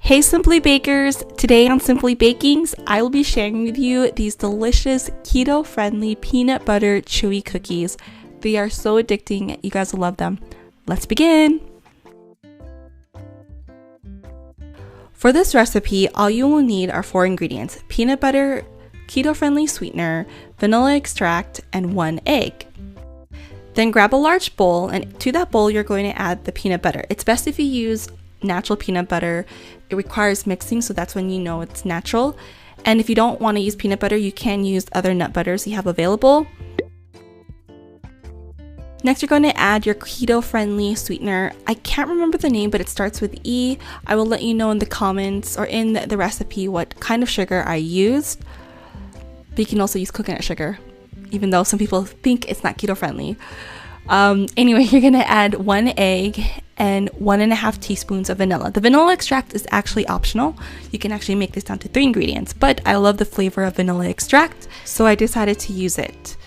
Hey Simply Bakers! Today on Simply Bakings, I will be sharing with you these delicious keto-friendly peanut butter chewy cookies. They are so addicting, you guys will love them. Let's begin! For this recipe, all you will need are 4 ingredients: peanut butter, keto-friendly sweetener, vanilla extract, and 1 egg. Then grab a large bowl, and to that bowl you're going to add the peanut butter. It's best if you use natural peanut butter. It requires mixing, so that's when you know it's natural. And if you don't want to use peanut butter, you can use other nut butters you have available. Next, you're going to add your keto-friendly sweetener. I can't remember the name, but it starts with E. I will let you know in the comments or in the recipe what kind of sugar I used. But you can also use coconut sugar, even though some people think it's not keto-friendly. Anyway, you're going to add 1 egg and 1.5 teaspoons of vanilla. The vanilla extract is actually optional. You can actually make this down to 3 ingredients, but I love the flavor of vanilla extract, so I decided to use it.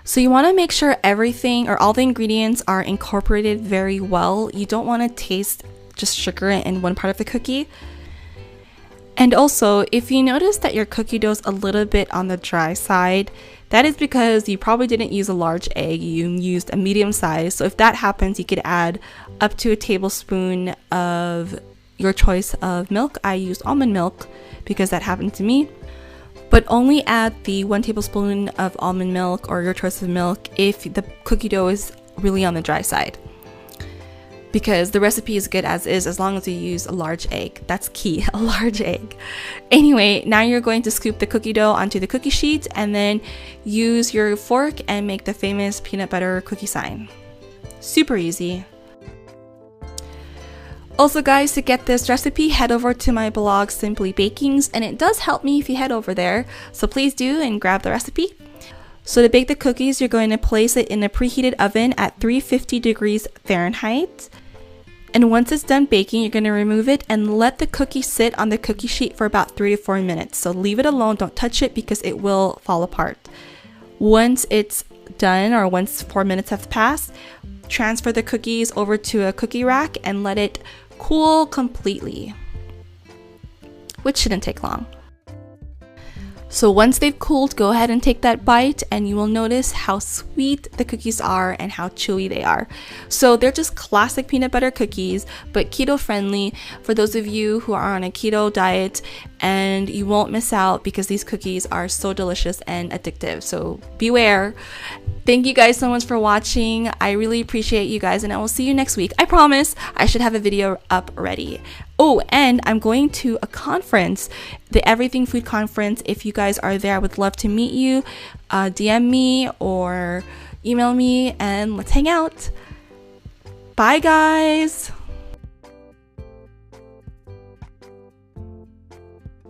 So you want to make sure everything or all the ingredients are incorporated very well. You don't want to taste just sugar in one part of the cookie. And also, if you notice that your cookie dough is a little bit on the dry side, that is because you probably didn't use a large egg, you used a medium size. So if that happens, you could add up to a tablespoon of your choice of milk. I used almond milk because that happened to me. But only add the 1 tablespoon of almond milk or your choice of milk if the cookie dough is really on the dry side. Because the recipe is good as is, as long as you use a large egg. That's key, a large egg. Anyway, now you're going to scoop the cookie dough onto the cookie sheet and then use your fork and make the famous peanut butter cookie sign. Super easy. Also guys, to get this recipe, head over to my blog Simply Bakings, and it does help me if you head over there. So please do and grab the recipe. So to bake the cookies, you're going to place it in a preheated oven at 350 degrees Fahrenheit. And once it's done baking, you're going to remove it and let the cookie sit on the cookie sheet for about 3 to 4 minutes. So leave it alone, don't touch it because it will fall apart. Once it's done, or once 4 minutes have passed, transfer the cookies over to a cookie rack and let it cool completely, which shouldn't take long. So once they've cooled, go ahead and take that bite and you will notice how sweet the cookies are and how chewy they are. So they're just classic peanut butter cookies, but keto friendly for those of you who are on a keto diet, and you won't miss out because these cookies are so delicious and addictive. So beware. Thank you guys so much for watching. I really appreciate you guys, and I will see you next week. I promise I should have a video up ready. Oh, and I'm going to a conference, the Everything Food Conference. If you guys are there, I would love to meet you. DM me or email me and let's hang out. Bye guys.